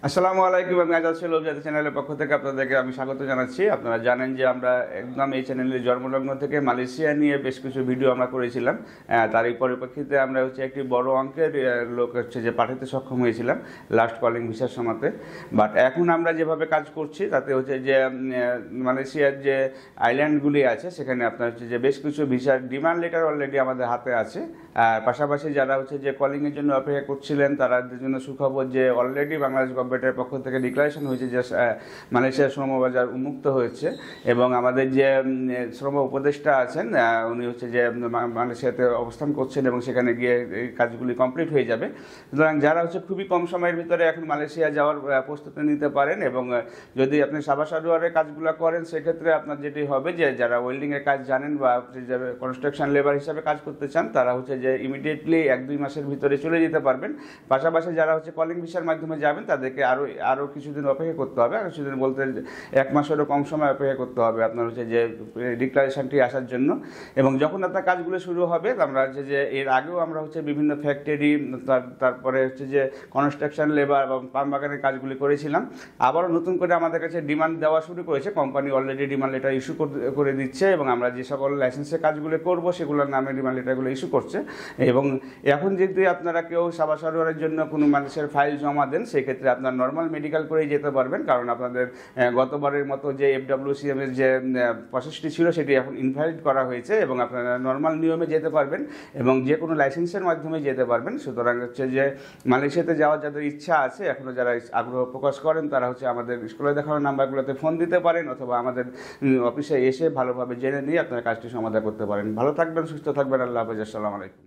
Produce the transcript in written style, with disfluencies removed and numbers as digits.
আসসালামু আলাইকুম। আমি আজাদ সোহেল চ্যানেলের পক্ষ থেকে আপনাদেরকে আমি স্বাগত জানাচ্ছি। আপনারা জানেন যে আমরা একদম এই চ্যানেলের জন্মলগ্ন থেকে মালয়েশিয়া নিয়ে বেশ কিছু ভিডিও আমরা করেছিলাম। তারই পরিপ্রেক্ষিতে আমরা একটি বড় অঙ্কের লোক যে পাঠাতে সক্ষম হয়েছিলাম লাস্ট কলিং ভিসার সময়তে। বাট এখন আমরা যেভাবে কাজ করছি তাতে যে মালয়েশিয়ার যে আইল্যান্ডগুলি আছে সেখানে আপনার যে বেশ কিছু ভিসার ডিমান্ড লেটার অলরেডি আমাদের হাতে আছে। পাশাপাশি যারা যে কলিংয়ের জন্য অপেক্ষা করছিলেন তাদের জন্য সুখবর যে অলরেডি বাংলাদেশ গভর্নমেন্টের পক্ষ থেকে ডিক্লারেশন হয়েছে যে মালয়েশিয়ার শ্রমবাজার উন্মুক্ত হয়েছে এবং আমাদের যে শ্রম উপদেষ্টা আছেন উনি যে মালয়েশিয়াতে অবস্থান করছেন এবং সেখানে গিয়ে এই কাজগুলি কমপ্লিট হয়ে যাবে। সুতরাং যারা খুবই কম সময়ের ভিতরে এখন মালয়েশিয়া যাওয়ার প্রস্তুতি নিতে পারেন এবং যদি আপনি সাবা সারোয়ারের কাজগুলো করেন সেক্ষেত্রে আপনার যেটি হবে যে যারা ওয়েল্ডিংয়ের কাজ জানেন বা কনস্ট্রাকশন লেবার হিসাবে কাজ করতে চান তারা যে ইমিডিয়েটলি 1-2 মাসের ভিতরে চলে যেতে পারবেন। পাশাপাশি যারা কলিং ভিসার মাধ্যমে যাবেন তাদেরকে আরও কিছুদিন অপেক্ষা করতে হবে। আর কিছুদিন বলতে 1 মাসেরও কম সময় অপেক্ষা করতে হবে আপনার যে ডিক্লারেশনটি আসার জন্য। এবং যখন আপনার কাজগুলো শুরু হবে আমরা যে এর আগেও আমরা বিভিন্ন ফ্যাক্টরি তারপরে যে কনস্ট্রাকশন লেবার এবং পাম বাগানের কাজগুলি করেছিলাম। আবারও নতুন করে আমাদের কাছে ডিমান্ড দেওয়া শুরু করেছে। Company already demand letter issue করে দিচ্ছে এবং আমরা যে সকল লাইসেন্সের কাজগুলো করব সেগুলোর নামে ডিমান্ড লেটারগুলো ইস্যু করছে। এবং এখন যদি আপনারা কেউ সাবা সারোয়ারের জন্য কোনো মানুষের ফাইল জমা দেন সেক্ষেত্রে আপনার নর্মাল মেডিকেল করেই যেতে পারবেন, কারণ আপনাদের গতবারের মতো যে FWCM এর যে প্রসেসটি ছিল সেটি এখন ইনভ্যালিড করা হয়েছে এবং আপনারা নর্মাল নিয়মে যেতে পারবেন এবং যে কোনো লাইসেন্সের মাধ্যমে যেতে পারবেন। সুতরাং যে মালয়েশিয়াতে যাওয়ার যাদের ইচ্ছা আছে এখনও যারা আগ্রহ প্রকাশ করেন তারা আমাদের স্কুলে দেখানো নাম্বারগুলোতে ফোন দিতে পারেন অথবা আমাদের অফিসে এসে ভালোভাবে জেনে নিয়ে আপনারা কাজটি সমাধান করতে পারেন। ভালো থাকবেন, সুস্থ থাকবেন। আল্লাহ হাফেজ। আসসালামু আলাইকুম।